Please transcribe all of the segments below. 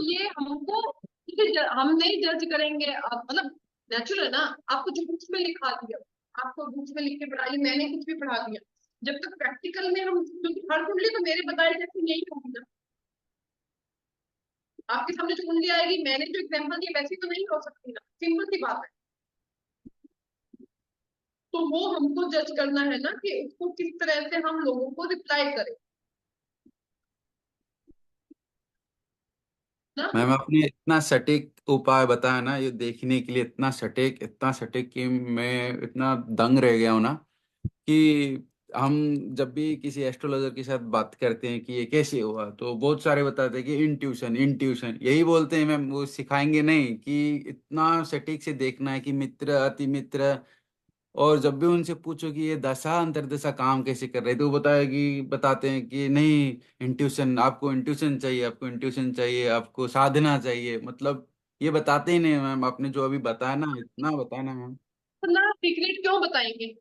ये हमको हम नहीं जज करेंगे मतलब नेचुरल है ना। आपको जो बुक्स में लिखा दिया, आपको बुक्स में लिख के पढ़ा लिया, मैंने कुछ भी पढ़ा दिया, जब तक प्रैक्टिकल में हम, क्योंकि हर कुंडली तो मेरे बताए जैसे नहीं होगी ना। आपके सामने जो कुंडली आएगी, मैंने जो एग्जाम्पल दिया वैसी तो नहीं हो सकती ना, सिंपल सी बात है। तो वो हमको जज करना है ना कि उसको किस तरह से हम लोगों को रिप्लाई करें ना। मैम आपने इतना सटीक उपाय बताया ना ये देखने के लिए, इतना सटीक कि मैं इतना दंग रह गया हूँ ना कि हम जब भी किसी एस्ट्रोलॉजर के साथ बात करते हैं कि ये कैसे हुआ, तो बहुत सारे बताते हैं कि इंट्यूशन इंट्यूशन यही बोलते हैं मैम। वो सिखाएंगे नहीं कि इतना सटीक से देखना है कि मित्र अति मित्र। और जब भी उनसे पूछो कि ये दशा अंतरदशा काम कैसे कर रहे हैं, तो वो बताते हैं कि नहीं, इंट्यूशन, आपको इंट्यूशन चाहिए, आपको इंट्यूशन चाहिए, आपको साधना चाहिए। मतलब ये बताते ही नहीं मैम। आपने जो अभी बताया ना, इतना बताया ना मैम। तो ना सीक्रेट क्यों बताएंगे।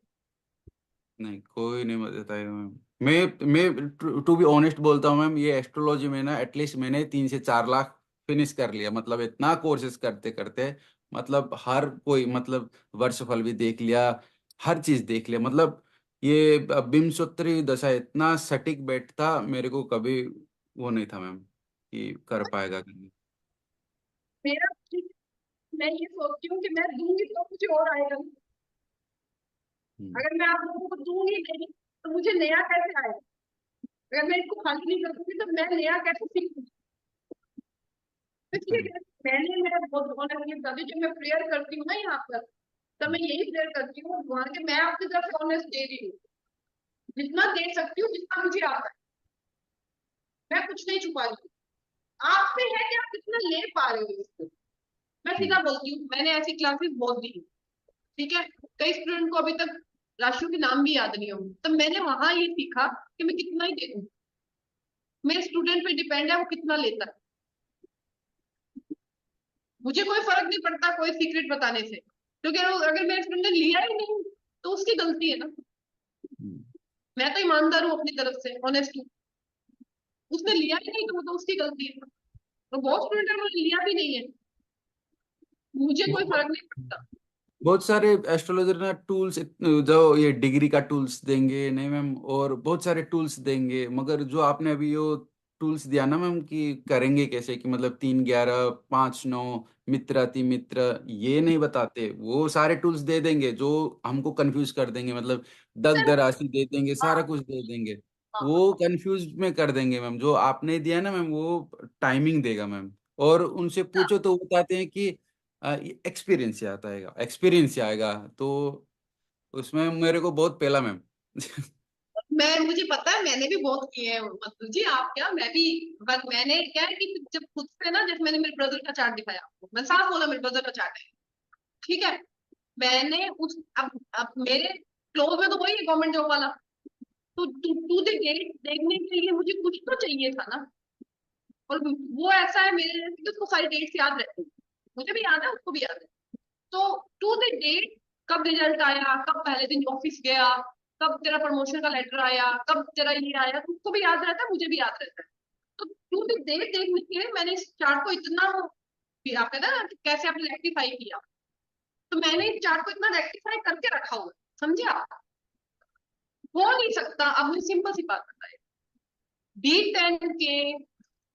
नहीं, कोई नहीं बताएगा मैम। मैं टू बी ऑनेस्ट बोलता हूँ मैम, ये एस्ट्रोलॉजी में ना एटलीस्ट मैंने 3 से 4 लाख फिनिश कर लिया, मतलब इतना कोर्सेज करते करते। मतलब हर कोई, मतलब वर्षफल भी देख लिया, हर चीज देख लिया। मतलब ये विंशोत्तरी दशा इतना सटीक बैठता मेरे को कभी वो नहीं था मैम कि कर पाएगा कि मेरा, मैं ये सोचती हूँ कि मैं दूंगी तो मुझे और आएगा। नहीं। अगर मैं आप लोगों को दूंगी नहीं तो मुझे नया कैसे आएगा। अगर मैं इसको खाली नहीं करूंगी तो मैं नया कैसे सीखूंगी। तो इसलिए मैंने मेरा बहुत ऑनर ये दादी, जब मैं प्रेयर करती हूँ ना यहाँ पर, तब मैं यही प्रेयर करती हूँ भगवान के, मैं आपकी तरफ से ऑनेस्ट दे रही हूँ, जितना दे सकती हूँ, जितना मुझे आता है। मैं कुछ नहीं छुपा रही हूँ। आप पे है कि आप कितना ले पा रहे हो इसको। मैं सीधा बोलती हूँ, मैंने ऐसी क्लासेस बहुत दी, ठीक है। कई स्टूडेंट को अभी तक राशियों के नाम भी याद नहीं होंगे, तब मैंने वहां ये सीखा कि मैं कितना ही दे दूं, मेरे स्टूडेंट पे डिपेंड है वो कितना लेता है। मुझे कोई फर्क नहीं पड़ता कोई सीक्रेट बताने से, क्योंकि अगर मेरे स्टूडेंट ने लिया ही नहीं तो उसकी गलती है ना। मैं तो ईमानदार हूँ अपनी तरफ से, ऑनेस्ट हूँ। उसने लिया ही नहीं तो वो तो उसकी गलती है। तो बहुत स्टूडेंट है उन्होंने लिया भी नहीं है, मुझे कोई फर्क नहीं पड़ता। बहुत सारे एस्ट्रोलॉजर ना टूल्स, जो ये डिग्री का टूल्स देंगे नहीं मैम, और बहुत सारे टूल्स देंगे, मगर जो आपने अभी यो टूल्स दिया ना मैम कि करेंगे कैसे, कि मतलब 3, 11, 5, 9, मित्र अति मित्र, ये नहीं बताते। वो सारे टूल्स दे देंगे जो हमको कंफ्यूज कर देंगे, मतलब दग सर, दरासी दे देंगे, सारा हाँ, कुछ दे देंगे। हाँ, वो कंफ्यूज में कर देंगे मैम। जो आपने दिया ना मैम, वो टाइमिंग देगा मैम। और उनसे पूछो तो वो बताते हैं कि एक्सपीरियंस से आता है, एक्सपीरियंस से आएगा। तो उसमें मेरे को बहुत पहला मैम। मैं, मुझे पता है, मैंने भी बहुत किए हैं मतलब जी, आप क्या, मैं भी। बस मैंने क्या है कि जब खुद से ना, जैसे मैंने मेरे ब्रदर का चार्ट दिखाया आपको, मैं साफ बोला मेरे ब्रदर का चार्ट है, ठीक है। मैंने उस अब मेरे क्लोज में तो वही है गवर्नमेंट जॉब वाला। तो टू द डेट देखने के लिए मुझे कुछ तो चाहिए था ना। और वो ऐसा है मेरे जैसे कि उसको सारी डेट्स याद रहती है, मुझे भी याद है, उसको भी याद है। तो टू द डेट, कब रिजल्ट आया, कब पहले दिन ऑफिस गया, कब तेरा प्रमोशन का लेटर आया, कब तेरा ये आया, तो उसको भी याद रहता है, मुझे भी याद रहता है। तो टू द डेट देखने के लिए मैंने इस चार्ट को इतना, फिर आप कहते हैं ना कि कैसे आपने रेक्टिफाई किया, तो मैंने इस चार्ट को इतना रेक्टिफाई करके रखा हुआ है, समझे आप। हो नहीं सकता, अब मुझे सिंपल सी बात बताए, D10 के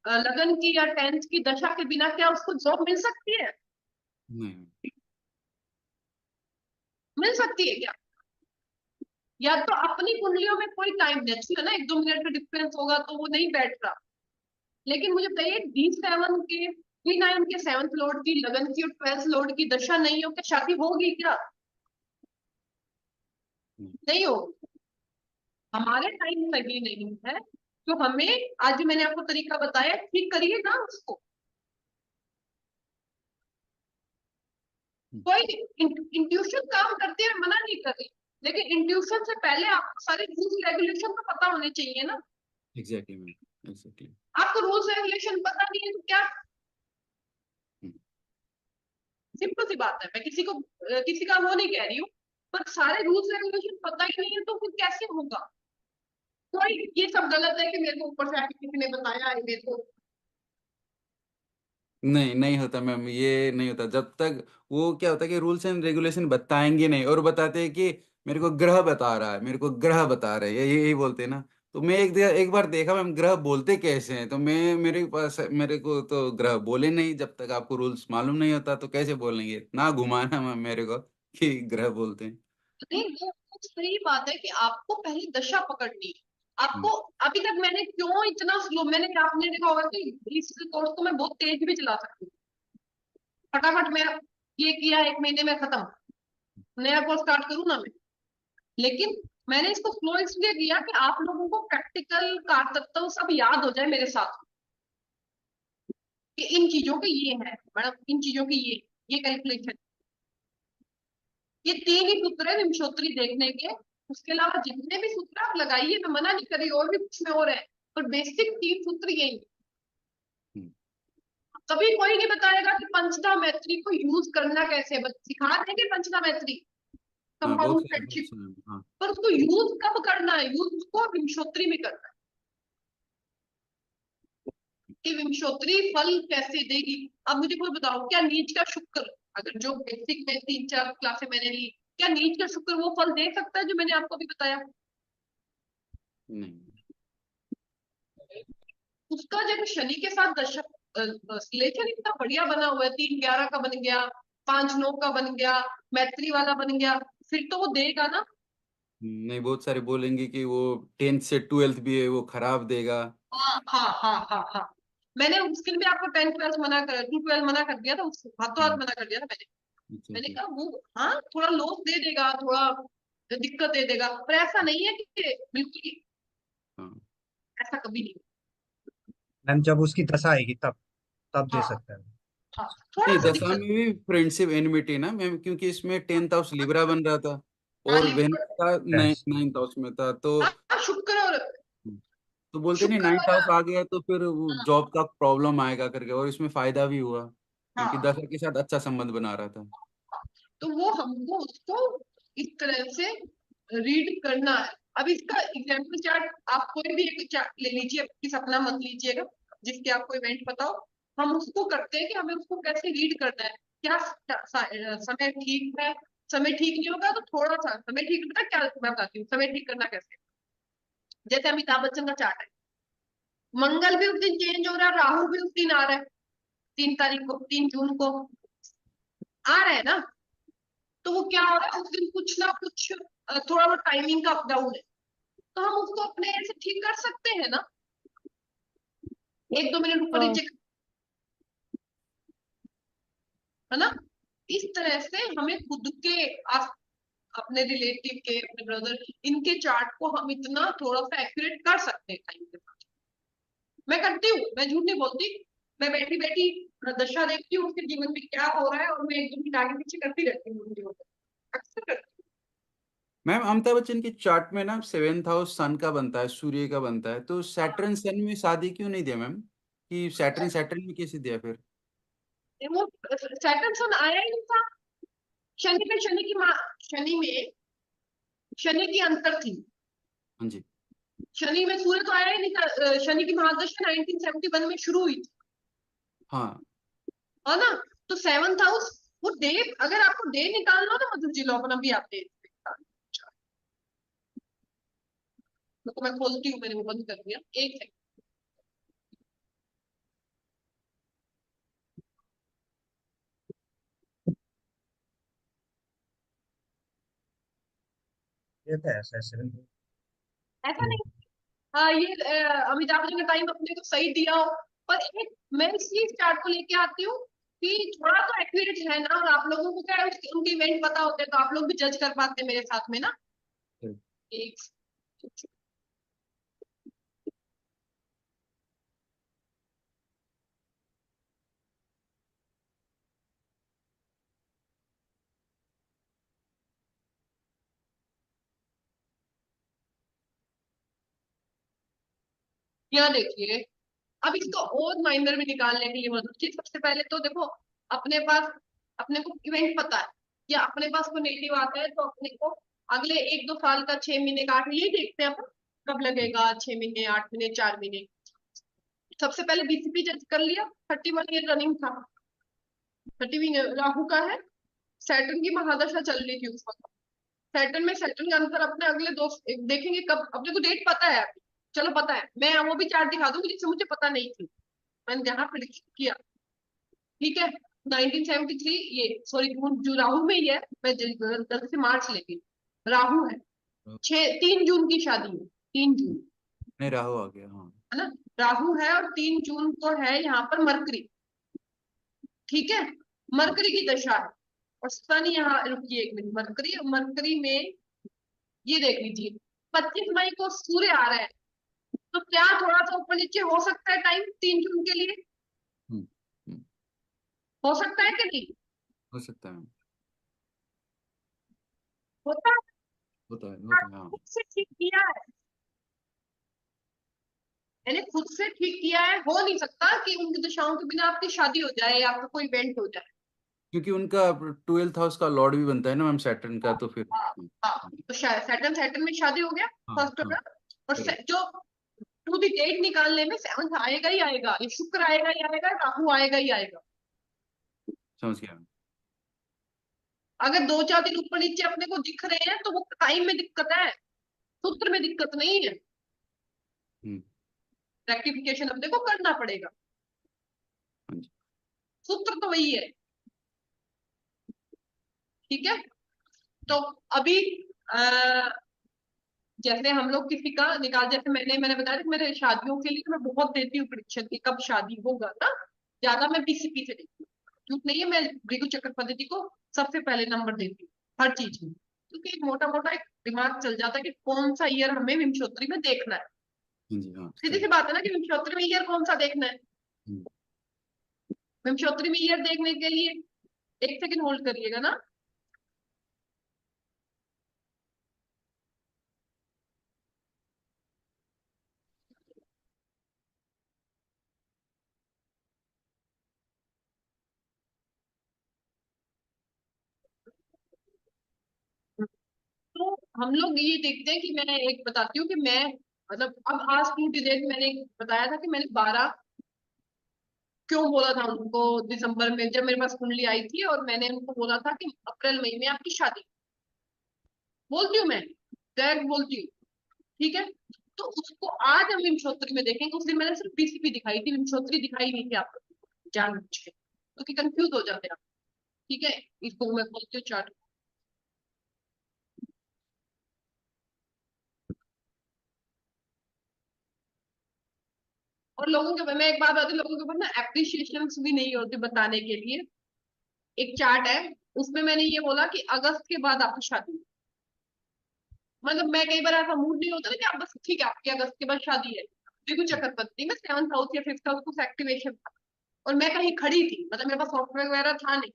लगन की या 10th की दशा के बिना क्या उसको जॉब मिल सकती है। नहीं। मिल सकती है क्या। या तो अपनी कुंडलियों में कोई टाइम नेचुरल है ना, 1-2 मिनट का डिफरेंस होगा तो वो नहीं बैठ रहा। लेकिन मुझे बताइए, D9 के 7th लॉर्ड की लगन की और 12th लॉर्ड की दशा नहीं हो, क्या शादी होगी क्या। नहीं। नहीं होगी। हमारे टाइम सही नहीं है, तो हमें, आज जो मैंने आपको तरीका बताया, ठीक करिए ना उसको। कोई इंट्यूशन काम करते हैं, मना नहीं कर रही, लेकिन इंट्यूशन से पहले आपको सारे रूल्स रेगुलेशन तो पता होने चाहिए ना। Exactly ma'am, exactly. आपको रूल्स रेगुलेशन पता नहीं है तो क्या। सिंपल सी बात है, मैं किसी को किसी का वो नहीं कह रही हूँ, पर सारे रूल्स रेगुलेशन पता ही नहीं है तो फिर कैसे होगा। कोई ये सब गलत है कि मेरे को ऊपर से आके किसी ने बताया है मेरे को। नहीं नहीं होता मैम, ये नहीं होता जब तक वो क्या होता है कि रूल्स एंड रेगुलेशन बताएंगे नहीं, और बताते हैं कि मेरे को ग्रह बता रहा है, मेरे को ग्रह बता रहा है, ये यही बोलते हैं ना। तो मैं एक बार देखा मैम, ग्रह बोलते कैसे हैं, तो मैं मेरे पास मेरे को तो ग्रह बोले नहीं, जब तक आपको रूल्स मालूम नहीं होता तो कैसे बोलेंगे, ना घुमाना मैम मेरे को कि ग्रह बोलते हैं। नहीं, वो सही बात है कि आपको पहले दशा पकड़नी है आपको। हम्म, अभी तक मैंने क्यों इतना स्लो, मैंने आपने देखा होगा कि इस कोर्स को मैं बहुत तेज भी चला सकती हूँ, फटाफट मैं ये किया 1 महीने में खत्म, नया कोर्स स्टार्ट करूँ ना मैं। लेकिन मैंने इसको स्लो इसलिए किया कि आप लोगों को प्रैक्टिकल कारतत्व सब याद हो जाए मेरे साथ, कि इन चीजों के ये है मैडम, इन चीजों की ये कैलकुलेशन, ये 3 ही सूत्र है विमशोत्तरी देखने के। उसके अलावा जितने भी सूत्र आप लगाइए, मैं मना नहीं कर रही, और भी कुछ में और है, पर बेसिक 3 सूत्र यही है। हम्म। कभी कोई नहीं बताएगा कि पंचधा मैत्री को यूज करना कैसे है, बस सिखा देंगे पंचधा मैत्री, हाँ कंपाउंड बहुत फ्रेंडशिप, से मैम, हाँ। पर उसको यूज कब करना है, यूज उसको विमशोत्तरी में करना है, कि विमशोत्तरी फल कैसे देगी। अब मुझे कोई बताओ, क्या नीच का शुक्र, अगर जो बेसिक में 3-4 क्लासे मैंने ली, क्या नीच का शुक्र वो फल दे सकता है जो मैंने आपको अभी बताया? नहीं। उसका जब शनि के साथ दशक रिलेशन इतना बढ़िया बना हुआ है, 3-11 का बन गया, 5-9 का बन गया, मैत्री वाला बन गया, फिर तो वो देगा ना। नहीं, बहुत सारे बोलेंगे कि वो 10th से 12th भी है वो खराब देगा। हाँ हाँ हाँ हाँ हाँ, मैंने उसके लिए भी आपको 10-12 मना कर, 2-12 मना कर दिया था, उसको हाथों हाथ हम्म, मना कर दिया था मैंने। अच्छा मैंने अच्छा। कहा वो हाँ थोड़ा लॉस दे देगा, थोड़ा दिक्कत दे देगा, पर ऐसा नहीं है कि बिल्कुल ही, हाँ। ऐसा कभी नहीं। मैम जब उसकी दशा आएगी तब तब दे हाँ सकता है। हाँ, थोड़ा नहीं, सा दशा दिक्कत। में भी फ्रेंडशिप एनिमिटी ना मैम, क्योंकि इसमें 10th हाउस लिब्रा बन रहा था, हाँ और वेनस लिबर, का यस। 9th हाउस में था, हाँ शुक्र और तो बोलते नहीं शुक्र 9th वाला। हाउस आ गया तो फिर हाँ जॉब का प्रॉब्लम आएगा करके, और इसमें फायदा भी हुआ क्योंकि हाँ, दशा के साथ अच्छा संबंध बना रहा था। तो वो हमको उसको इस तरह से रीड करना है। अब इसका एग्जाम्पल चार्ट आप कोई भी एक चार्ट ले लीजिए, किस अपना मत लीजिएगा, जिसके आपको इवेंट पता हो। हम उसको करते हैं कि हमें उसको कैसे रीड करना है, क्या समय ठीक है, समय ठीक नहीं होगा तो थोड़ा सा समय ठीक होता है, क्या मैं बताती हूँ समय ठीक करना कैसे। जैसे अमिताभ बच्चन का चार्ट है, मंगल भी उस दिन चेंज हो रहा है, राहु भी उस दिन आ रहा है, 3 तारीख को, 3 जून को आ रहा है ना। तो वो क्या हो रहा है उस दिन कुछ ना कुछ थोड़ा बहुत टाइमिंग का अप डाउन है, तो हम उसको अपने ऐसे ठीक कर सकते हैं ना, 1-2 मिनट ऊपर हाँ। नीचे, है ना। इस तरह से हमें खुद के आस, अपने रिलेटिव के, अपने ब्रदर, इनके चार्ट को हम इतना थोड़ा सा एक्यूरेट कर सकते हैं टाइम के साथ। मैं करती हूँ, मैं झूठ नहीं बोलती, मैं बैठी बैठी दशा देखती हूँ उसके जीवन में क्या हो रहा है, और मैं 1-2 मिनट आगे पीछे करती रहती हूँ वीडियो पे, अक्सर करती मैम अमिताभ बच्चन की चार्ट में ना 7th हाउस सन का बनता है, सूर्य का बनता है, तो सैटर्न सन में शादी क्यों नहीं दिया मैम, कि सैटर्न सैटर्न में कैसे दिया फिर। हूँ। वो सैटर्न सन आया ही नहीं था, शनि में, शनि की माँ, शनि में शनि की अंतर थी, हाँ जी। शनि में सूर्य तो आया ही नहीं था। शनि की महादशा 1971 में शुरू हुई थी, हाँ। है ना। तो 7th हाउस, वो डे, अगर आपको डे निकालना हो ना मधुर जी, लो अपना भी आप डे, तो मैं खोलती हूँ, मैंने वो बंद कर दिया, एक सेकंड। ये तो ऐसा है 7। ऐसा नहीं, हाँ ये अमिताभ बच्चन का टाइम अपने को सही दिया हो, पर एक मैं इसलिए इस चार्ट को लेके आती हूँ कि थोड़ा तो एक्यूरेट है ना, और आप लोगों को क्या है उनके इवेंट पता होते हैं, तो आप लोग भी जज कर पाते हैं मेरे साथ में ना। एक, यहाँ देखिए, अब इसको और माइनर में निकालने के लिए मदद की, सबसे पहले तो देखो, अपने पास, अपने को इवेंट पता है, या अपने पास कोई नेटिव आता है तो अपने को अगले 1-2 साल का, 6 महीने का, 8 महीने, यही देखते हैं अपन, कब लगेगा, 6 महीने, 8 महीने, 4 महीने, सबसे पहले बीसीपी जज कर लिया, 31 ईयर रनिंग था, 30 राहु का है। सैटर्न की महादशा चल रही थी उस वक्त। सैटर्न में सैटर्न का अंतर अपने अगले दो देखेंगे कब, अपने को डेट पता है अभी, चलो पता है, मैं वो भी चार्ट दिखा दूंगी जिससे मुझे पता नहीं थी, मैंने जहाँ प्रिडिक्शन किया। ठीक है, 1973, ये सॉरी जो राहु में ही है, मैं जल्दी से मार्च लेती हूँ। राहु है, 3 जून की शादी है, 3 जून, नहीं, राहु आ गया, हाँ। है ना। राहु है और 3 जून को है यहाँ पर मरकरी। ठीक है, मरकरी की दशा है। और सन यहाँ रुकिए एक मिनट, मरकरी, मरकरी में ये देख लीजिए 25 मई को सूर्य आ रहा है, तो क्या थोड़ा सा ऊपर नीचे हो सकता है टाइम 3 जून के लिए, हम्म, हम्म, हो सकता है कि नहीं हो सकता है, होता है। होता है, हाँ। खुद से ठीक किया है, मैंने खुद से ठीक किया है, हो नहीं सकता कि उनकी दशाओं के बिना आपकी शादी हो जाए या आपका कोई इवेंट हो जाए। क्योंकि उनका 12th हाउस का लॉर्ड भी बनता है ना मैम, सैटर्न का, तो फिर हाँ, हाँ, तो सैटर्न सैटर्न में शादी हो गया हाँ, फर्स्ट हाँ, ऑर्डर। और करेक्ट, जो टू दी डेट निकालने में 7th आएगा ही आएगा, ये शुक्र आएगा ही आएगा, राहु आएगा ही आएगा। समझ गया। अगर 2-4 दिन ऊपर नीचे अपने को दिख रहे हैं तो वो टाइम में दिक्कत है, सूत्र में दिक्कत नहीं है, हम्म, रेक्टिफिकेशन अपने को करना पड़ेगा, हाँ जी, सूत्र तो वही है। ठीक है, तो अभी आ, जैसे हम लोग किसी का निकाल, जैसे मैंने बताया कि मेरे शादियों के लिए तो मैं बहुत देती हूँ प्रिडिक्शन की कब शादी होगा ना, ज्यादा मैं बीसीपी से देती हूँ, झूठ नहीं है, मैं भृगु चक्र पद्धति को सबसे पहले नंबर देती हूँ हर चीज में, क्योंकि एक मोटा मोटा एक दिमाग चल जाता है कि कौन सा ईयर हमें विंशोत्तरी में देखना है। हाँ जी, हाँ, सीधी सी करेक्ट, बात है ना कि विंशोत्तरी में ईयर कौन सा देखना है। हम्म, विंशोत्तरी में ईयर देखने के लिए 1 सेकंड होल्ड करिएगा ना। तो हम लोग ये देखते हैं कि मैं एक बताती हूँ कि मैं मतलब अब आज टू डेट मैंने एक बताया था कि मैंने 12 क्यों बोला था उनको दिसंबर में जब मेरे पास कुंडली आई थी, और मैंने उनको बोला था कि अप्रैल मई में आपकी शादी, बोलती हूँ मैं, डायरेक्ट बोलती हूँ। ठीक है, तो उसको आज हम विंशोत्तरी में देखेंगे, उस दिन मैंने सिर्फ बीसीपी दिखाई थी, विंशोत्तरी दिखाई नहीं थी आपको जानबूझ के, क्योंकि कंफ्यूज हो जाते हैं आप। ठीक है, इसको मैं बोलती हूँ चार्ट। और लोगों के, मैं एक बात बताती हूँ, लोगों के ऊपर ना एप्रिसिएशन भी नहीं होती बताने के लिए। एक चार्ट है, उसमें मैंने ये बोला कि अगस्त के बाद आपकी शादी, मतलब मैं कई बार ऐसा मूड नहीं होता ना कि आप बस ठीक है आपकी अगस्त के बाद शादी है, देखो चक्रपति में 7th हाउस या 5th हाउस कुछ एक्टिवेशन था, और मैं कहीं खड़ी थी, मतलब मेरे पास सॉफ्टवेयर वगैरह था नहीं,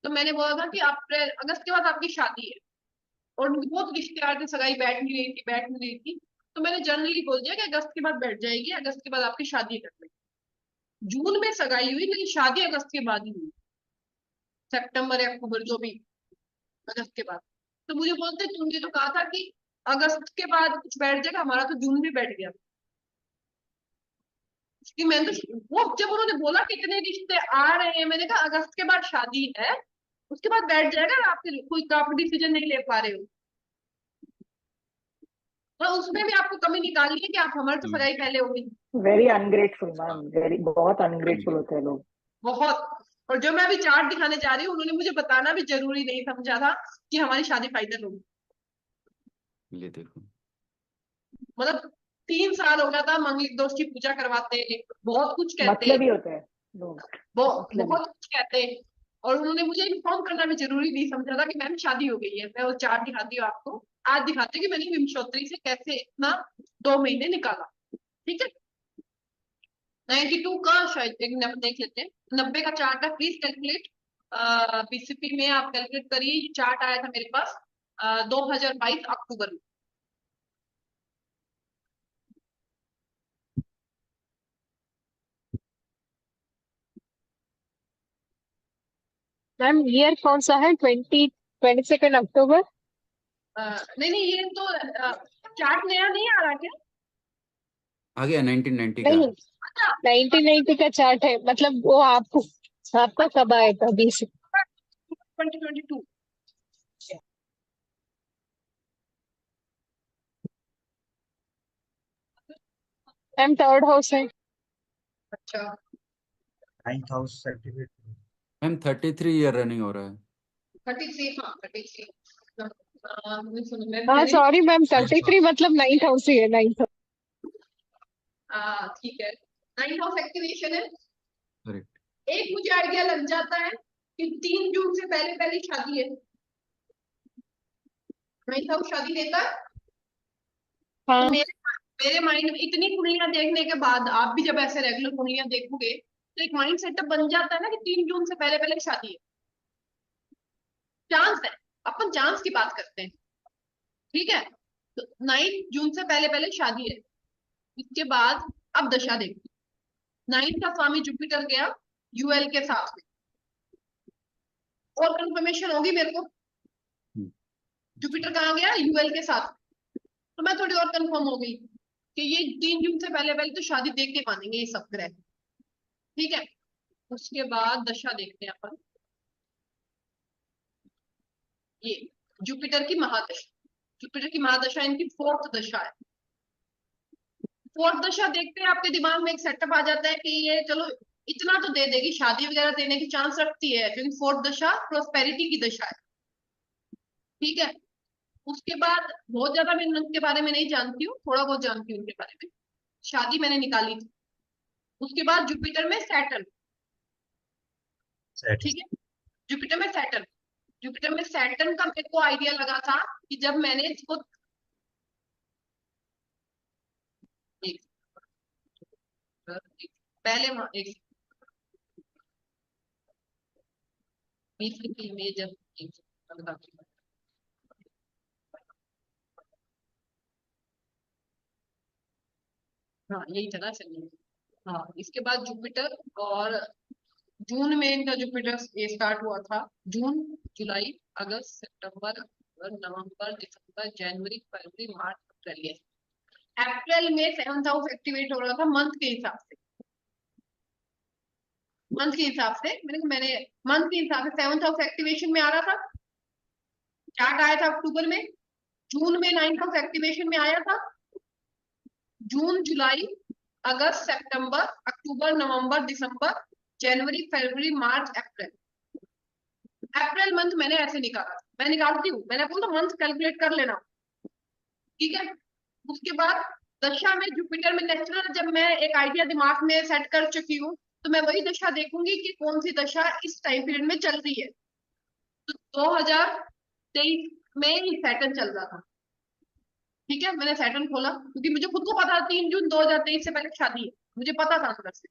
तो मैंने बोला था कि अप्रैल अगस्त के बाद आपकी शादी है। और उनकी बहुत रिश्ते आ रहे थे, सगाई बैठ नहीं रही थी, बैठ नहीं रही थी, तो मैंने जनरली बोल दिया कि अगस्त के बाद बैठ जाएगी, अगस्त के बाद आपकी शादी कर लेंगे। जून में सगाई हुई लेकिन शादी अगस्त के बाद ही हुई, सितंबर या अक्टूबर जो भी, अगस्त के बाद। तो मुझे बोलते तुमने तो कहा था कि अगस्त के बाद कुछ बैठ जाएगा, हमारा तो जून में बैठ गया। कि मैंने तो वो जब उन्होंने बोला कितने रिश्ते आ रहे हैं, मैंने कहा अगस्त के बाद शादी है, उसके बाद बैठ जाएगा, आप कोई आप डिसीजन नहीं ले पा रहे हो, तो उसमें भी आपको कमी निकालनी है कि आप हमारे तो हम्म, सगाई पहले हो गई। वेरी अनग्रेटफुल हाँ, मैम, वेरी बहुत हाँ अनग्रेटफुल जी, होते हैं लोग। बहुत। और जो मैं अभी चार्ट दिखाने जा रही हूँ, उन्होंने मुझे बताना भी जरूरी नहीं समझा था कि हमारी शादी फाइनल होगी। ये देखो, मतलब 3 साल हो गया था, मंगलिक दोष की पूजा करवाते, बहुत कुछ कहते, मतलब ही होते हैं लोग, मतलब ही। बहुत कुछ कहते। और उन्होंने मुझे इन्फॉर्म करना भी जरूरी नहीं समझा था कि मैम शादी हो गई है। मैं वो चार्ट दिखाती हूँ आपको, आज दिखाती हूँ कि मैंने विंशोत्तरी से कैसे इतना 2 महीने निकाला। ठीक है, 92 का शायद एक देख लेते हैं, 90 का चार्ट है, प्लीज कैलकुलेट। बीसीपी में आप कैलकुलेट करिए, ये चार्ट आया था मेरे पास 2022 अक्टूबर में। मैम ईयर कौन सा है? 22 अक्टूबर? नहीं नहीं, ये तो चार्ट नया नहीं आ रहा क्या? आ गया 1990 का। नहीं, 1990 का चार्ट है, मतलब वो आपका कब आया था 20? 2022। मैम थर्ड हाउस है। अच्छा, 9th house activate. Ma'am 33 year running हो रहा है। 33, हाँ 33। सुनो हाँ मैंने सॉरी मैम, 33 मतलब 9th हाउस ही है, 9th। ठीक है, 9 हाउस एक्टिवेशन है। करेक्ट। एक मुझे आइडिया लग जाता है कि 3 जून से पहले पहले शादी है। 9 हाउस शादी देता है। तो हाँ मेरे माइंड में इतनी कुंडलियां देखने के बाद आप भी जब ऐसे रेगुलर कुंडलियां देखोगे तो एक माइंड सेटअप बन जाता है ना कि 3 जून से पहले पहले शादी है। चांस है, अपन चांस की बात करते हैं, ठीक है। तो 9 जून से पहले पहले शादी है। इसके बाद अब दशा देखो, 9 का स्वामी जुपिटर गया यूएल के साथ में। और कंफर्मेशन होगी मेरे को, हम्म, जुपिटर कहाँ गया, यूएल के साथ। तो मैं थोड़ी और कंफर्म हो गई कि ये 3 जून से पहले पहले तो शादी देख के मानेंगे ये सब ग्रह, ठीक है। उसके बाद दशा देखते हैं अपन, ये जुपिटर की महादशा। जुपिटर की महादशा इनकी 4th दशा है। 4th दशा देखते हैं, आपके दिमाग में एक सेटअप आ जाता है कि ये चलो इतना तो दे देगी, शादी वगैरह देने की चांस रखती है, क्योंकि 4th दशा प्रोस्पेरिटी की दशा है, ठीक है। उसके बाद बहुत ज्यादा मैं उनके बारे में नहीं जानती हूँ, थोड़ा बहुत जानती हूँ उनके बारे में, शादी मैंने निकाली थी। उसके बाद जुपिटर में सैटर्न, सेट। ठीक है। जुपिटर में सैटर्न, जुपिटर में सैटर्न का मेरे को आइडिया लगा था कि जब मैंने इसको एक, पहले एक मिस्र की इमेज है, हाँ यही था ना, चलिए। हाँ, इसके बाद जुपिटर, और जून में इनका जुपिटर ये स्टार्ट हुआ था। जून, जुलाई, अगस्त, सितंबर, अक्टूबर, नवंबर, दिसंबर, जनवरी, फरवरी, मार्च, अप्रैल। ये अप्रैल में 7th हाउस एक्टिवेट हो रहा था मंथ के हिसाब से। मंथ के हिसाब से मैंने मंथ के हिसाब से 7th हाउस एक्टिवेशन में आ रहा था। चार्ट आया था अक्टूबर में। जून में 9th हाउस एक्टिवेशन में आया था। जून, जुलाई, अगस्त, सितंबर, अक्टूबर, नवंबर, दिसंबर, जनवरी, फरवरी, मार्च, अप्रैल। अप्रैल मंथ मैंने ऐसे निकाला, मैं निकालती हूँ, मैंने बोला मंथ कैलकुलेट कर लेना, ठीक है। उसके बाद दशा में जुपिटर में नेचुरल, जब मैं एक आइडिया दिमाग में सेट कर चुकी हूँ तो मैं वही दशा देखूंगी कि कौन सी दशा इस टाइम पीरियड में चल रही है। तो 2023 में ही सैटर्न चल रहा था, ठीक है। मैंने सैटर्न खोला क्योंकि मुझे खुद को पता था 3 जून 2023 से पहले शादी है, मुझे पता था अंदर से।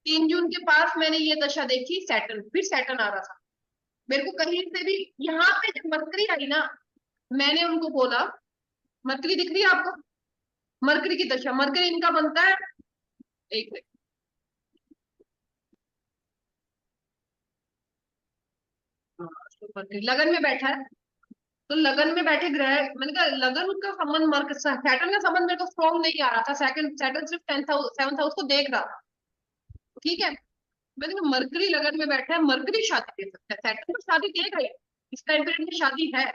3 जून के पास मैंने ये दशा देखी, सैटर्न, फिर सैटर्न आ रहा था मेरे को कहीं से भी। यहाँ पे जब मरकरी आई ना, मैंने उनको बोला, मरकरी दिख रही है आपको, मरकरी की दशा, मरकरी इनका बनता है, एक मिनट, हाँ, तो मरकरी लगन में बैठा है। तो लगन में बैठे ग्रह, मैंने कहा लगन का संबंध मर्क सैटर्न का संबंध मेरे को स्ट्रॉन्ग नहीं आ रहा था। सेकंड सैटर्न सिर्फ 10th हाउस 7th हाउस को देख रहा था, ठीक है। मैंने कहा मरकरी लगन में बैठा है, मरकरी शादी दे सकता है, सैटर्न तो शादी देगा ही, इस टाइम पीरियड में शादी है,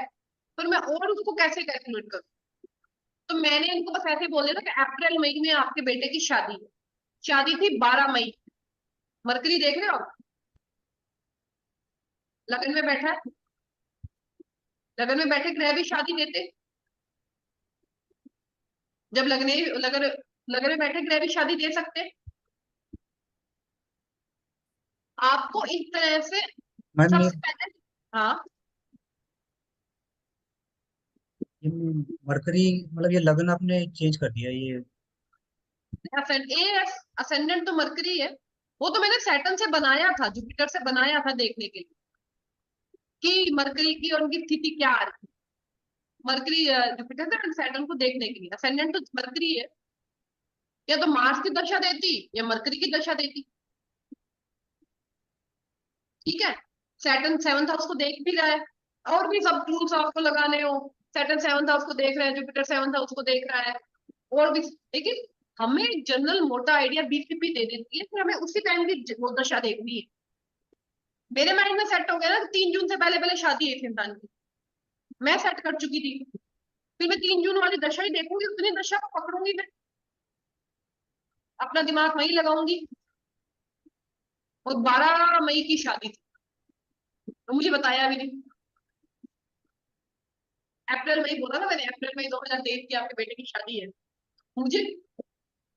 पर मैं और उसको कैसे कैलकुलेट करूँ। तो मैंने इनको बस ऐसे बोल दिया था कि अप्रैल मई में आपके बेटे की शादी है। शादी थी 12 मई। मरकरी देख रहे हो आप? लगन में बैठा है, लगन में बैठे ग्रह भी शादी देते। जब लगने लगन लगन में बैठे ग्रह भी शादी दे सकते। आपको इस तरह से मैम सबसे पहले, हाँ, ये मरकरी मतलब ये लगन आपने चेंज कर दिया ये। असेंडेंट तो मरकरी है। वो तो मैंने सैटर्न से बनाया था, जुपिटर से बनाया था देखने के लिए कि मरकरी की और उनकी स्थिति क्या आ रही है। मरकरी जुपिटर से सैटर्न को देखने के लिए, असेंडेंट तो मरकरी है, या तो मार्स की दशा देती या मरकरी की दशा देती, ठीक है। सैटर्न 7th हाउस को देख भी रहा है, और भी सब टूल्स आपको लगाने हो, सैटर्न 7th हाउस को देख रहा है, जुपिटर 7th हाउस को देख रहा है, और भी, लेकिन हमें एक जनरल मोटा आइडिया बीसीपी दे देती है, फिर हमें उसी टाइम की वो दशा देखनी है। मेरे माइंड में सेट हो गया ना 3 जून से पहले पहले शादी है इस इंसान की, मैं सेट कर चुकी थी। फिर मैं 3 जून वाली दशा ही देखूंगी, उतनी दशा को पकड़ूंगी मैं, अपना दिमाग वहीं लगाऊंगी। और 12 मई की शादी थी, तो मुझे बताया भी नहीं। अप्रैल मई बोला ना मैंने, अप्रैल मई 2023 की आपके बेटे की शादी है। मुझे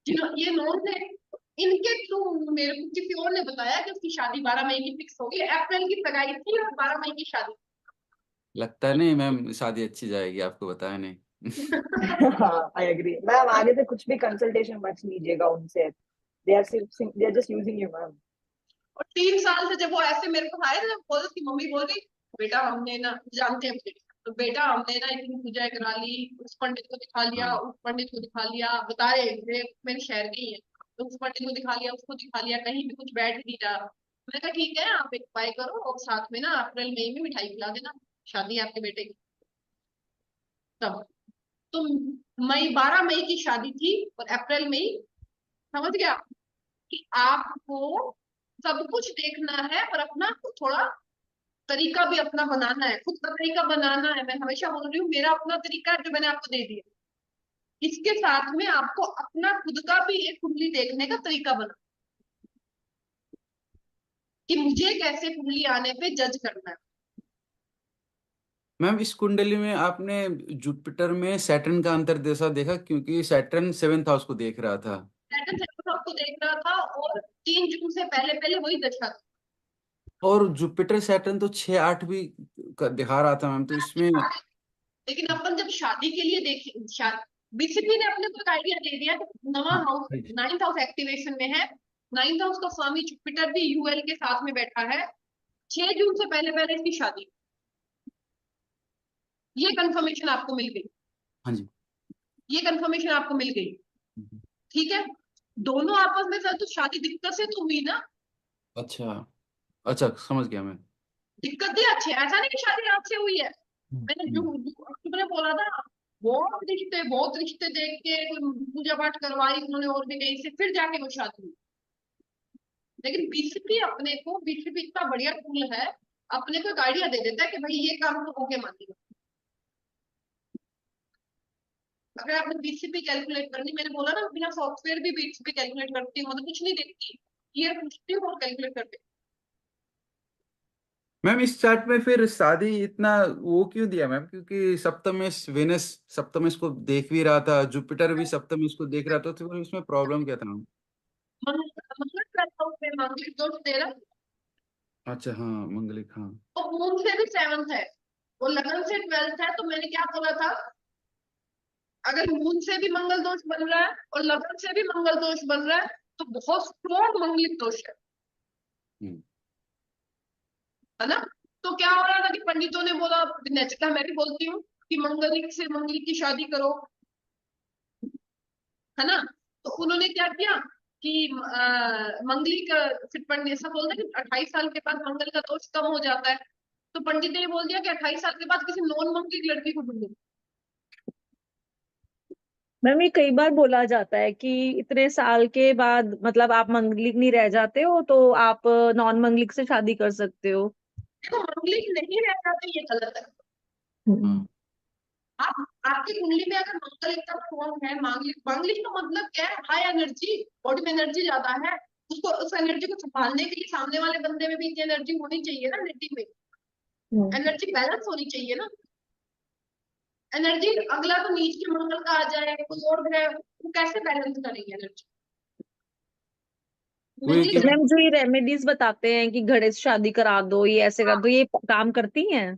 ये नोन थे, इनके थ्रू मेरे को किसी और ने बताया कि उसकी शादी 12 मई की फिक्स होगी। अप्रैल की सगाई थी और 12 मई की शादी। लगता नहीं मैम शादी अच्छी जाएगी, आपको बताया नहीं। हाँ, आई एग्री मैम। आगे से कुछ भी कंसल्टेशन मत लीजिएगा उनसे। They are just using you ma'am. और 3 साल से जब वो ऐसे मेरे पास आए थे, जब बोल उसकी मम्मी बोल रही, बेटा हमने ना, जानते हैं मुझे, तो बेटा हमने ना इतनी पूजा करा ली, उस पंडित को दिखा लिया, हाँ उस पंडित को दिखा लिया, बता रहे मेरे शहर के ही है, तो उस पंडित को दिखा लिया, उसको दिखा लिया, कहीं भी कुछ बैठ नहीं रहा। मैंने कहा ठीक है, आप एक उपाय करो और साथ में ना अप्रैल मई में मिठाई खिला देना, शादी है आपके बेटे की। तब तो 12 मई की शादी थी और अप्रैल मई, समझ गया कि आपको सब कुछ देखना है और अपना थोड़ा तरीका भी अपना बनाना है, खुद का तरीका बनाना है। मैं हमेशा बोल रही हूँ, मेरा अपना तरीका है जो मैंने आपको दे दिया, इसके साथ में आपको अपना खुद का भी एक कुंडली देखने का तरीका बना, कि मुझे कैसे कुंडली आने पे जज करना है। मैम, इस कुंडली में आपने जुपिटर में सैटर्न का अंतर जैसा देखा, क्योंकि सैटर्न 7th हाउस को देख रहा था। सैटर्न सेवन आपको देख रहा था और 3 जून से पहले पहले वही दशा थी। और जुपिटर सैटर्न तो 6-8 भी दिखा रहा था मैम, तो इसमें लेकिन अपन जब शादी के लिए देखे, बीसीपी ने अपने को एक आइडिया दे दिया कि नवा हाउस, 9th हाउस एक्टिवेशन में है, 9th हाउस का स्वामी जुपिटर भी यूएल के साथ में बैठा है, 6 जून से पहले पहले इसकी शादी, ये कंफर्मेशन आपको मिल गई, हाँ जी। ये कंफर्मेशन आपको मिल गई। ठीक है, दोनों आपस में सर तो शादी दिक्कत से तो हुई ना, अच्छा अच्छा, समझ गया मैं। दिक्कत ही अच्छी है, ऐसा नहीं कि शादी आपसे हुई है। मैंने जो हम्म। तुमने बोला था, बहुत रिश्ते देख के पूजा पाठ करवाई उन्होंने और भी कहीं से, फिर जाके वो शादी हुई। लेकिन बीसीपी अपने को, बीसीपी इतना बढ़िया टूल है, अपने को एक आइडिया दे देता है कि भाई ये काम तो होके मानेगा। अगर आपने बीसीपी कैलकुलेट करनी, मैंने बोला ना बिना सॉफ्टवेयर भी बीसीपी कैलकुलेट करती हूँ, मतलब कुछ नहीं देखती, ये पूछती हूँ और कैलकुलेट करती मैम, इस चार्ट में फिर शादी इतना वो क्यों दिया मैम? क्योंकि सप्तमेश वेनस सप्तमेश को देख भी रहा था, जुपिटर भी सप्तमेश को देख रहा था, तो फिर इसमें प्रॉब्लम क्या था मैम? हूँ। मंगल करता हूँ, मैं मांगलिक दोष दे रहा, अच्छा हाँ, मंगलिक, हाँ। और मून से भी 7th है, वो लगन से 12th है, तो मैंने क्या बोला था, अगर मून से भी मंगल दोष बन रहा है और लगन से भी मंगल दोष बन रहा है, तो बहुत स्ट्रॉन्ग मंगलिक दोष हम्म। है ना। तो क्या हो रहा था कि पंडितों ने बोला, नेचुरल मैं भी बोलती हूँ कि मंगलिक से मंगलिक की शादी करो, है ना। तो उन्होंने क्या किया कि मंगलिक, फिर पंडित ऐसा बोलते हैं कि 28 साल के बाद मंगल का दोष कम हो जाता है, तो पंडित ने ये बोल दिया कि 28 साल के बाद किसी नॉन मंगलिक लड़की को ढूंढो। मैम ये कई बार बोला जाता है कि इतने साल के बाद मतलब आप मंगलिक नहीं रह जाते हो तो आप नॉन मंगलिक से शादी कर सकते हो। देखो मंगलिक नहीं रह जाते ये गलत है। हाँ। आप, आपकी कुंडली में अगर मंगल एकदम स्ट्रॉन्ग है, मांगलिक, मांगलिक का मतलब क्या है, हाई एनर्जी, बॉडी में एनर्जी ज्यादा है, उसको उस एनर्जी को संभालने के लिए सामने वाले बंदे में भी इतनी एनर्जी होनी चाहिए ना, एनर्जी में हम्म। एनर्जी बैलेंस होनी चाहिए ना। एनर्जी अगला तो नीच के मंगल का आ जाए, कोई और ग्रह, वो कैसे बैलेंस करेंगे एनर्जी। वही कि तो मंगलिक मैम जो ये रेमेडीज बताते हैं कि घड़े से शादी करा दो, ये ऐसे कर दो, ये काम करती हैं?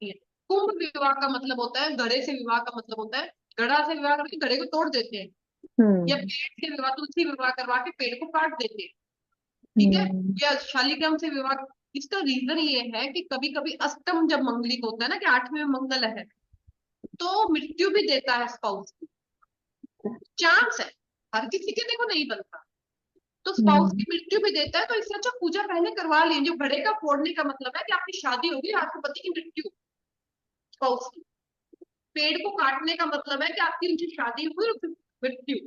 है। कुंभ विवाह का मतलब होता है, घड़े से विवाह का मतलब होता है, घड़ा से विवाह करके घड़े को तोड़ देते हैं, या हम्म। पेड़ से विवाह, तुलसी विवाह करवा के पेड़ को काट देते हैं। ठीक है, हम्म। या शालिग्राम से विवाह। इसका रीजन ये है कि कभी कभी अष्टम जब मंगलिक होता है ना, कि 8वें में मंगल है, तो मृत्यु भी देता है स्पाउस की, चांस है, हर किसी के देखो नहीं बनता, तो स्पाउस हम्म। की मृत्यु भी देता है। तो इससे अच्छा पूजा पहले करवा लीजिए। जो घड़े का फोड़ने का मतलब है कि आपकी शादी होगी, आपके पति की मृत्यु, स्पाउस की। पेड़ को काटने का मतलब है कि आपकी उनकी शादी हुई और फिर मृत्यु।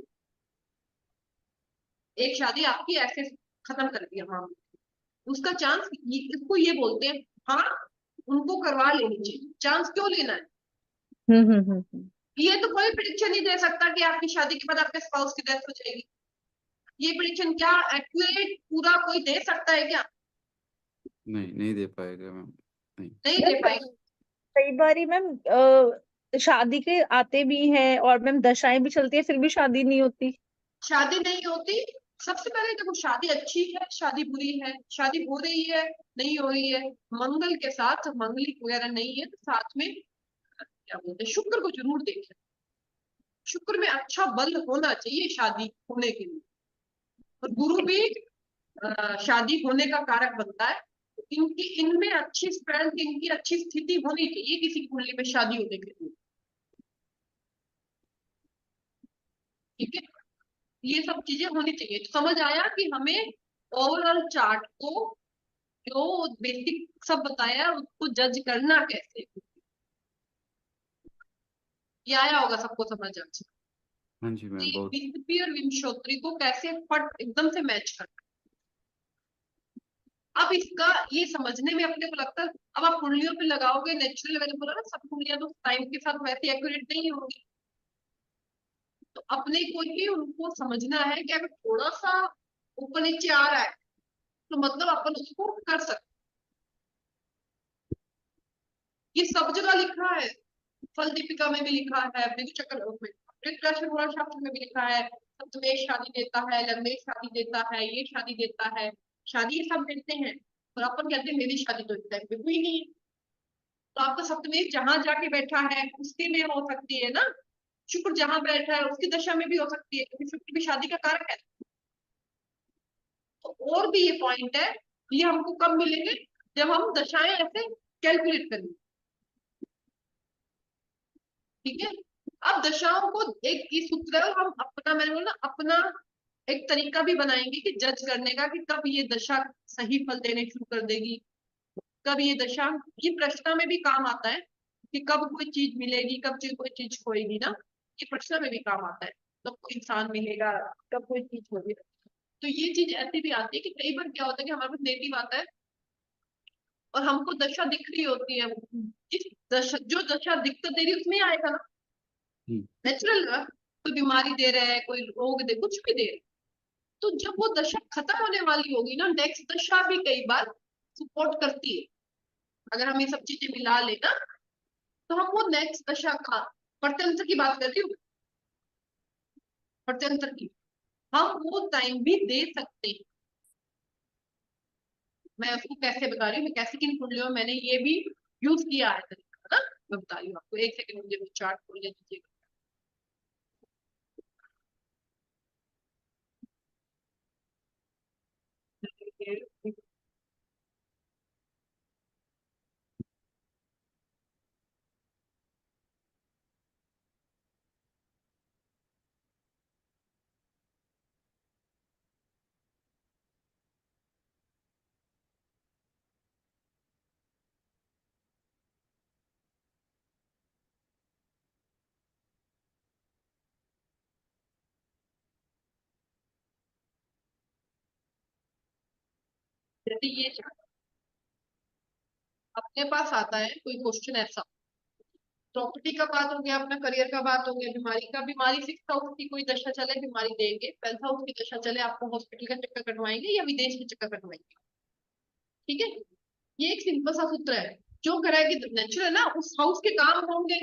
एक शादी आपकी ऐसे खत्म कर दिया, हाँ, उसका चांस, इसको ये बोलते हैं, हाँ उनको करवा लेनी चाहिए, चांस क्यों लेना है? हम्म। ये तो कोई प्रिडिक्शन नहीं दे सकता कि आपकी शादी के बाद आपके स्पाउस की डेथ हो जाएगी। ये प्रिडिक्शन क्या एक्यूरेट पूरा कोई दे सकता है क्या? नहीं, नहीं दे पाएगा मैम, नहीं। नहीं मैम दे पाएगा। कई बारी मैम शादी के आते भी हैं और मैम दशाएं भी चलती है, फिर भी शादी नहीं होती। शादी नहीं होती, सबसे पहले देखो शादी अच्छी है, शादी बुरी है, शादी हो रही है, नहीं हो रही है, मंगल के साथ मंगलिक वगैरह नहीं है तो साथ में क्या बोलते हैं, शुक्र को जरूर देखें। शुक्र में अच्छा बल होना चाहिए शादी होने के लिए, और गुरु भी शादी होने का कारक बनता है। इनकी इनमें अच्छी स्ट्रेंथ, इनकी अच्छी स्थिति होनी चाहिए किसी की कुंडली में शादी होने के लिए, ठीक है। ये सब चीजें होनी चाहिए। तो समझ आया कि हमें ओवरऑल चार्ट को जो बेसिक सब बताया है, उसको जज करना कैसे, ये आया होगा सबको समझ आज। हाँ जी मैम, बहुत। विंपी और विंशोत्री को कैसे फट एकदम से मैच करना। अब इसका ये समझने में अपने को लगता है, अब आप कुंडलियों पे लगाओगे नेचुरल, मैंने बोला ना सब कुंडलियां तो टाइम के साथ वैसे एक्यूरेट नहीं होंगी, तो अपने को ही उनको समझना है कि अगर थोड़ा सा ऊपर नीचे आ रहा है तो मतलब अपन उसको कर सकते। ये सब जगह लिखा है, फल दीपिका में भी लिखा है, मृग चक्र में, शास्त्र में भी लिखा है, सप्तमेश शादी देता है, लग्नेश शादी देता है, ये शादी देता है, शादी ये सब देते हैं, और अपन कहते हैं मेरी शादी तो इस टाइम पे हुई नहीं है। तो आपका सप्तमेश जहां जाके बैठा है उसके में हो सकती है ना, शुक्र जहां बैठा है उसकी दशा में भी हो सकती है, क्योंकि शुक्र भी शादी का कारक है। तो और भी ये पॉइंट है, ये हमको कब मिलेंगे, जब हम दशाएं ऐसे कैलकुलेट करेंगे, ठीक है। अब दशाओं को एक इस सूत्र है, और हम अपना, मैंने बोला अपना एक तरीका भी बनाएंगे कि जज करने का कि कब ये दशा सही फल देने शुरू कर देगी, कब ये दशा, ये प्रश्न में भी काम आता है कि कब कोई चीज मिलेगी, कब कोई चीज खोएगी ना, ये प्रश्न में भी काम आता है, कब कोई इंसान मिलेगा, कब कोई चीज होगी। तो ये चीज ऐसी भी आती है कि कई बार क्या होता है कि हमारे पास नेटिव आता है और हमको दशा दिख रही होती है, जिस दशा, जो दशा दिक्कत दे रही है उसमें आएगा ना, नेचुरल है, कोई बीमारी दे रहा है, कोई रोग दे, कुछ भी दे रहा है। तो जब वो दशा खत्म होने वाली होगी ना, नेक्स्ट दशा भी कई बार सपोर्ट करती है। अगर हम ये सब चीजें मिला लेना तो हम वो नेक्स्ट दशा का, प्रत्यंतर की बात कर रही हूँ, प्रत्यंतर की, हम वो टाइम भी दे सकते हैं। मैं उसको कैसे बता रही हूँ, मैं कैसे किन कुंडलियों में मैंने ये भी यूज किया है तरीका ना, मैं बता रही हूँ आपको। एक सेकंड मुझे चार्ट खोल दीजिएगा। जैसे ये chart, अपने पास आता है कोई क्वेश्चन ऐसा, प्रॉपर्टी का बात हो गया, अपना करियर का बात हो गया, बीमारी का, बीमारी 6th हाउस की कोई दशा चले बीमारी देंगे, 12th हाउस की दशा चले आपको हॉस्पिटल का चक्कर कटवाएंगे या विदेश के चक्कर कटवाएंगे, ठीक है। ये एक सिंपल सा सूत्र है, जो ग्रह की नेचुरल है ना उस हाउस के काम होंगे,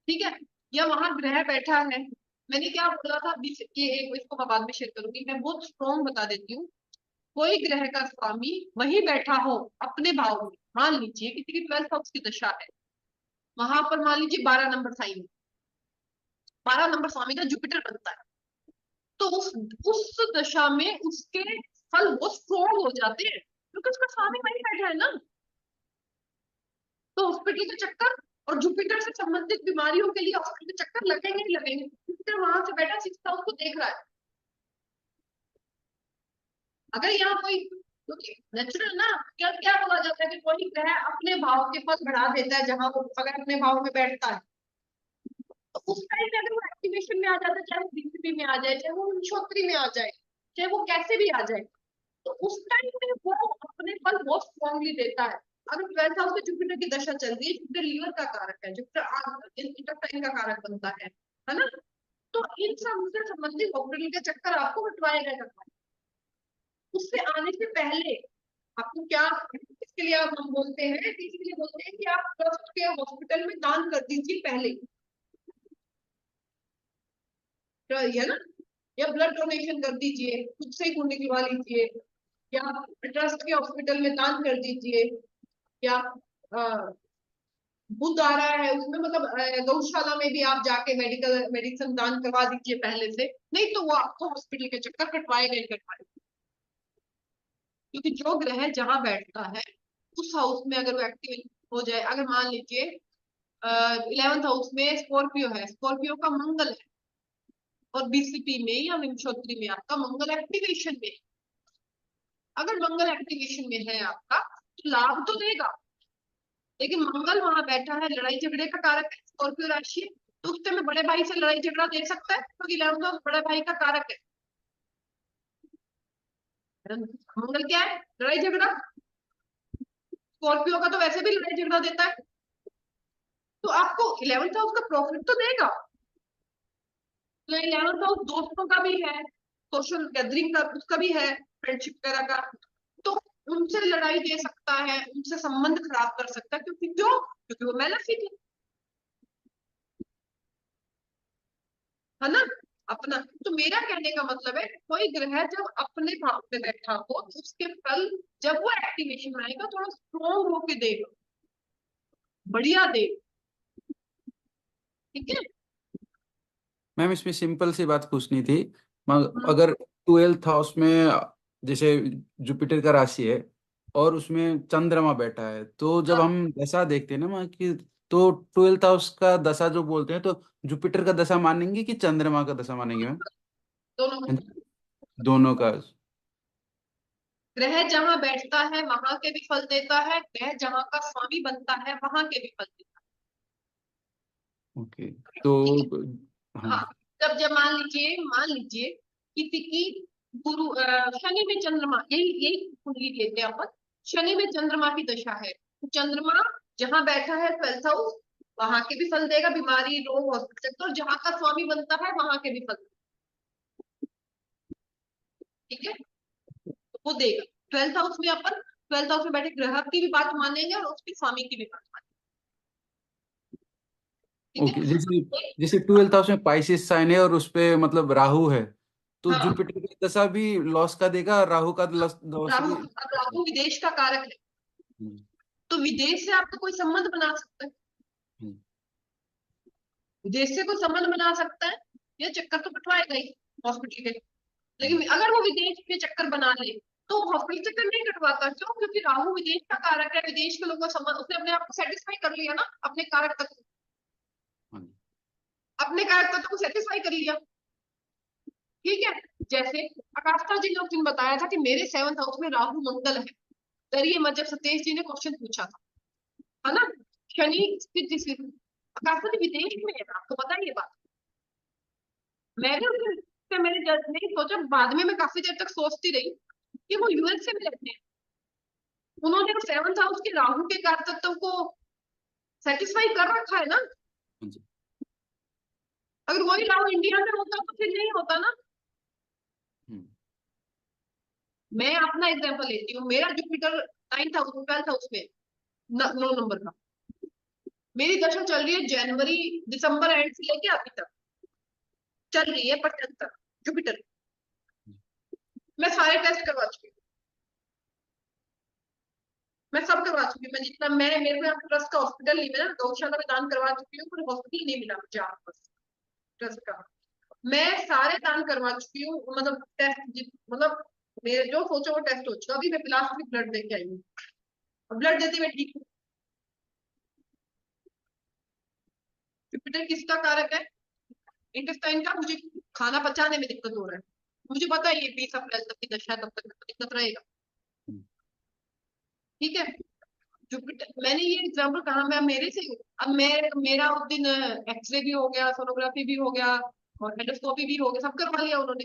ठीक है, या वहां ग्रह बैठा है। मैंने क्या बोला था, ये एक इसको मैं बाद में शेयर करूंगी, मैं बहुत स्ट्रॉन्ग बता देती हूँ। कोई ग्रह का स्वामी वहीं बैठा हो अपने भाव में, मान लीजिए किसी की 12th हाउस की दशा है, वहां पर मान लीजिए 12 नंबर साइन, 12 नंबर स्वामी का जुपिटर बनता है, तो उस दशा में उसके फल बहुत स्ट्रॉन्ग हो जाते हैं, क्योंकि उसका स्वामी वहीं बैठा है ना। तो हॉस्पिटल के चक्कर और जुपिटर से संबंधित बीमारियों के लिए हॉस्पिटल के चक्कर लगेंगे ही लगेंगे, जुपिटर वहां से बैठा 6th हाउस को देख रहा है। अगर यहाँ कोई, क्योंकि नेचुरल ना, क्या क्या बोला जाता है कि कोई ग्रह अपने भाव के फल बढ़ा देता है जहां वो अगर अपने भाव में बैठता है, तो उस टाइम पे अगर वो एक्टिवेशन में आ जाता है, चाहे वो बीसीपी में आ जाए, चाहे वो विंशोत्तरी में आ जाए, चाहे वो कैसे भी आ जाए, तो उस टाइम पे वो अपने फल बहुत स्ट्रांगली देता है। अगर 12th हाउस में जुपिटर की दशा चल रही है, जुपिटर लीवर का कारक है, जुपिटर इंटेस्टाइन का कारक बनता है ना, तो इन सब से संबंधित हॉस्पिटल के चक्कर आपको कटवाए गए करवाए। उससे आने से पहले आपको क्या, इसके लिए आप हम बोलते हैं, इसके लिए बोलते हैं कि आप ट्रस्ट के हॉस्पिटल में दान कर दीजिए पहले, तो ये ना, या ब्लड डोनेशन कर दीजिए, खुद से ही खून निकलवा लीजिए, या ट्रस्ट के हॉस्पिटल में दान कर दीजिए, या बुध आ रहा है उसमें, मतलब गौशाला में भी आप जाके मेडिसिन दान करवा दीजिए पहले से, नहीं तो वो आपको हॉस्पिटल के चक्कर कटवाएगा ही कटवाएगा। क्योंकि जो ग्रह जहां बैठता है उस हाउस में अगर वो एक्टिव हो जाए, अगर मान लीजिए 11th हाउस में स्कॉर्पियो है, स्कॉर्पियो का मंगल है, और बीसीपी में या विंशोत्तरी में आपका मंगल एक्टिवेशन में, अगर मंगल एक्टिवेशन में है आपका तो लाभ तो देगा, लेकिन मंगल वहां बैठा है, लड़ाई झगड़े का कारक है, स्कॉर्पियो राशि है, तो उससे में बड़े भाई से लड़ाई झगड़ा दे सकता है, क्योंकि 11th हाउस बड़े भाई का कारक है। मंगल क्या है? लड़ाई झगड़ा। स्कॉर्पियो का तो वैसे भी लड़ाई झगड़ा देता है, तो आपको 11th हाउस का प्रॉफिट तो देगा। तो 11th हाउस दोस्तों का भी है, सोशल गैदरिंग का उसका भी है, फ्रेंडशिप वगैरह का, तो उनसे लड़ाई दे सकता है, उनसे संबंध खराब कर सकता है, क्योंकि क्यों? क्योंकि वो मेलेफिक है ना अपना। तो मेरा कहने का मतलब है, कोई ग्रह जब अपने भाव पे बैठा हो तो उसके फल जब वो एक्टिवेशन में आएगा थोड़ा स्ट्रॉन्ग होके देगा, बढ़िया देगा। ठीक है। मैम इसमें सिंपल सी बात पूछनी थी। अगर 12th हाउस में जैसे जुपिटर का राशि है और उसमें चंद्रमा बैठा है, तो जब हाँ, हम दशा देखते हैं ना माँ कि, तो 12th हाउस का दशा जो बोलते हैं, तो जुपिटर का दशा मानेंगे कि चंद्रमा का दशा मानेंगे मैम? दोनों। हाँ जी, दोनों का। ग्रह जहां बैठता है वहां के भी फल देता है, ग्रह जहां का स्वामी बनता है वहां के भी फल देता ओके। है। तो ठीक है। हाँ। हाँ, जब जब मान लीजिए किसी की गुरु शनि में चंद्रमा, यही यही कुंडली लेते हैं अपन, शनि में चंद्रमा की दशा है, तो चंद्रमा जहां बैठा है 12th हाउस, वहां के भी फल देगा, बीमारी रोग हॉस्पिटल, और जहां का स्वामी बनता है वहां के भी फल, ठीक है, तो वो देगा। 12th हाउस में अपन 12th हाउस में बैठे ग्रह की भी बात मानेंगे और उसके स्वामी की भी बात ओके, मानेंगे। जैसे ठीक है। जैसे 12th हाउस में पाइसेस साइन है और उस पे मतलब राहु है, तो हाँ, जुपिटर की दशा भी लॉस का देगा, राहु का लॉस राहु, भी। अब राहु विदेश का कारक है, हम्म, तो विदेश से आपका कोई संबंध बना सकता है, हम्म, विदेश से कोई संबंध बना सकता है, ये चक्कर तो कटवाएगा ही हॉस्पिटल के। हम्म, लेकिन अगर वो विदेश में चक्कर बना ले तो हॉस्पिटल चक्कर नहीं कटवाता, क्यों? क्योंकि राहु विदेश का कारक है, विदेश के लोगों का संबंध, उसने अपने आप को सेटिस्फाई कर लिया ना, अपने कारक तत्व, हाँ जी, अपने कारक तत्व को सेटिस्फाई कर लिया। ठीक है। जैसे आकाशता जी ने उस दिन बताया था कि मेरे 7th हाउस में राहु मंगल है, डरिए मत, जब सतीश जी ने क्वेश्चन पूछा था, है ना, शनि स्थित जिस, आकाशता जी विदेश में है, आपको पता है ये बात। मैंने उस दिन मैंने नहीं सोचा, बाद में मैं काफी देर तक सोचती रही कि वो यूएसए में रहते हैं, उन्होंने 7th हाउस के राहु के कारक तत्व को सेटिस्फाई कर रखा है ना। हाँ जी। अगर वही राहु इंडिया में होता तो फिर नहीं होता ना। हम्म, मैं अपना एग्जांपल लेती हूँ, मेरा Jupiter 9th house 12th house में 9 नंबर का, मेरी दशा चल रही है जनवरी दिसंबर एंड से लेके अभी तक चल रही है, 75 जुपिटर। मैं सारे टेस्ट करवा चुकी हूँ, मैं सब करवा चुकी हूँ, मैं जितना मैं मेरे को यहाँ ट्रस्ट का हॉस्पिटल नहीं मिला, गौशाला में दान करवा चुकी हूँ, कोई हॉस्पिटल नहीं मिला मुझे आपस ट्रस्ट का। मैं सारे दान करवा चुकी हूँ, मतलब टेस्ट, मतलब मेरे जो सोचो वो टेस्ट हो चुका। अभी मैं लास्ट वीक ब्लड दे के आई हूँ, ब्लड देती मैं ठीक हूँ। जुपिटर किसका कारक है? इंटेस्टाइन का। मुझे खाना पचाने में दिक्कत हो रहा है, मुझे पता है ये 20 अप्रैल तक की दशा है, तब तक दिक्कत रहेगा। हम्म, ठीक है। जुपिटर, मैंने ये एग्जाम्पल कहा, मैं मेरे से हूँ। अब मैं, मेरा उस दिन एक्सरे भी हो गया, सोनोग्राफी भी हो गया और एंडोस्कोपी भी हो गया, सब करवा लिया उन्होंने।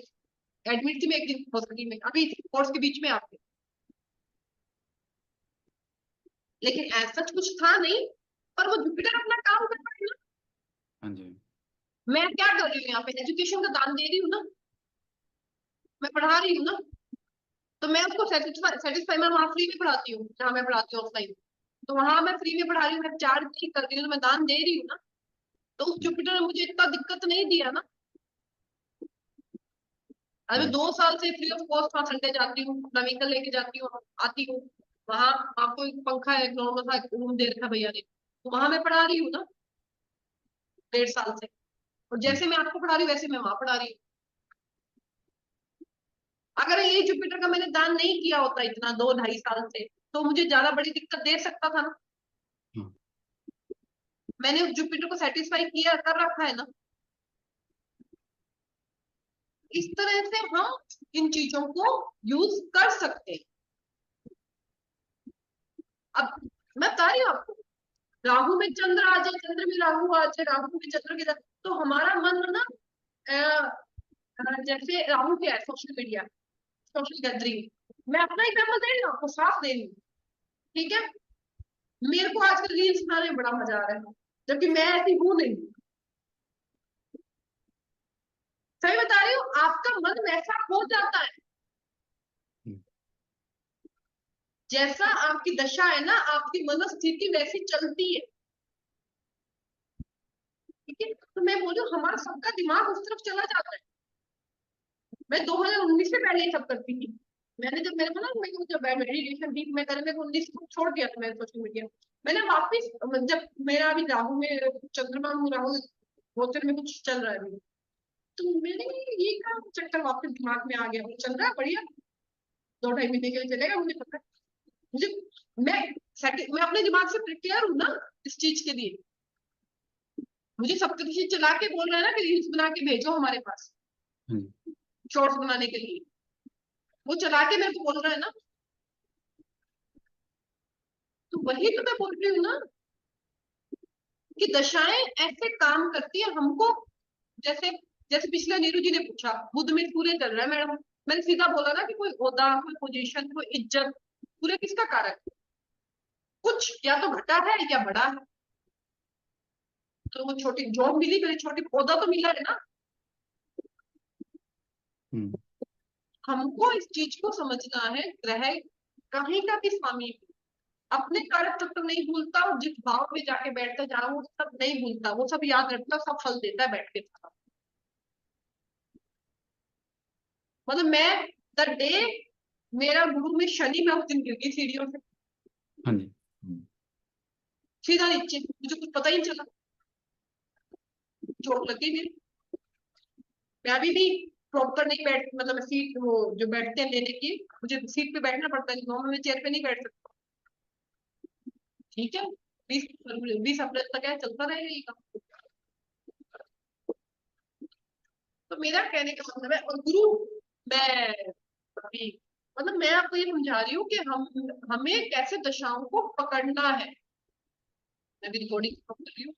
एडमिट थी मैं एक दिन हॉस्पिटल में, अभी कोर्स के बीच में आपके, लेकिन ऐसा कुछ था नहीं। पर वो जुपिटर अपना काम कर रहा है ना। हाँ जी। मैं क्या कर रही हूँ यहाँ पे, एजुकेशन का दान दे रही हूँ ना, मैं पढ़ा रही हूँ ना, तो मैं उसको सेटिस्फाई मैं वहाँ फ्री में पढ़ाती हूँ, जहाँ मैं पढ़ाती हूँ ऑफलाइन, तो वहां मैं फ्री में पढ़ा रही हूँ, मैं चार्ज नहीं कर रही हूँ, तो मैं दान दे रही हूँ ना। तो उस जुपिटर ने मुझे इतना दिक्कत नहीं दिया ना। अभी 2 साल से फ्री ऑफ कॉस्ट वहाँ संडे जाती हूँ, अपना व्हीकल लेके जाती हूँ, आती हूँ। वहां आपको एक पंखा है, एक नॉर्मल सा रूम दे रखा है भैया ने, तो वहां मैं पढ़ा रही हूँ ना 1.5 साल से। और जैसे मैं आपको पढ़ा रही हूँ वैसे मैं वहां पढ़ा रही हूँ। अगर ये जुपिटर का मैंने दान नहीं किया होता इतना 2-2.5 साल से, तो मुझे ज्यादा बड़ी दिक्कत दे सकता था ना। हाँ। मैंने उस जुपिटर को सेटिस्फाई किया कर रखा है ना। इस तरह से हम इन चीजों को यूज कर सकते हैं। अब मैं बता रही हूँ आपको, राहु में चंद्र आ जाए, चंद्र में राहु आ जाए, राहु में चंद्र के साथ, तो हमारा मन ना अ, जैसे राहु क्या है, सोशल मीडिया, सोशल गैदरिंग। मैं अपना एग्जाम्पल दे रही हूँ आपको, साफ दे रही हूँ, ठीक है। मेरे को आजकल रील्स बनाने में बड़ा मजा आ रहा है, जबकि मैं ऐसी हूं नहीं। सही बता रही हूँ, आपका मन वैसा हो जाता है हम्म। जैसा आपकी दशा है ना, आपकी मनस्थिति वैसी चलती है, ठीक है। तो मैं बोल रही हूँ, हमारा सबका दिमाग उस तरफ चला जाता है। मैं 2019 से पहले ये सब करती थी। मैंने जब मेरे को ना, मेरे को जब मेडिटेशन डीप में करे, मेरे को 19 को छोड़ दिया था मैंने सोशल मीडिया। मैंने वापस, जब मेरा अभी राहु में चंद्रमा राहु गोचर में कुछ चल रहा है अभी, तो मैंने ये काम चक्कर वापस दिमाग में आ गया, वो चल रहा है बढ़िया, 2-2.5 महीने के लिए चलेगा, मुझे पता है। मुझे, मैं मैं अपने दिमाग से प्रिपेयर हूँ ना इस चीज के लिए। मुझे सब कुछ चला के बोल रहा है ना कि रील्स बना के भेजो हमारे पास, हाँ जी। शॉर्ट्स बनाने के लिए, वो चला के मेरे को बोल रहा है ना। तो वही तो मैं बोल रही हूँ ना, कि दशाएं ऐसे काम करती है हमको। जैसे जैसे पिछले नीरू जी ने पूछा, बुध में सूर्य चल रहा है मैडम, मैंने सीधा बोला ना कि कोई ओहदा, कोई पोजीशन, कोई इज्जत, सूर्य किसका कारक है? कुछ या तो घटा है या बड़ा है। तो वो छोटी जॉब मिली, मेरी छोटी ओहदा तो मिला है ना। हम्म। हमको इस चीज को समझना है, ग्रह कहीं का भी स्वामी अपने कारक तत्व नहीं भूलता, और जिस भाव में जाके बैठता जहां वो सब नहीं भूलता, वो सब याद रखता, सब फल देता है बैठ के। मतलब मैं, द डे मेरा गुरु में शनि, मैं उस दिन गिर गई सीढ़ियों से हाँ जी। सीधा नीचे, मुझे कुछ पता ही नहीं चला, चोट लगी मेरी। मैं अभी भी प्रॉपर नहीं बैठ, मतलब सीट वो जो बैठते हैं लेने की, मुझे सीट पे बैठना पड़ता है, नॉर्मल में चेयर पे नहीं बैठ सकता, ठीक है। 20 अप्रैल तक है, चलता रहेगा ये काम। तो मेरा कहने का मतलब है, और गुरु, मैं अभी, मतलब मैं आपको ये समझा रही हूँ कि हमें कैसे दशाओं को पकड़ना है। मैं भी रिकॉर्डिंग कर रही हूँ।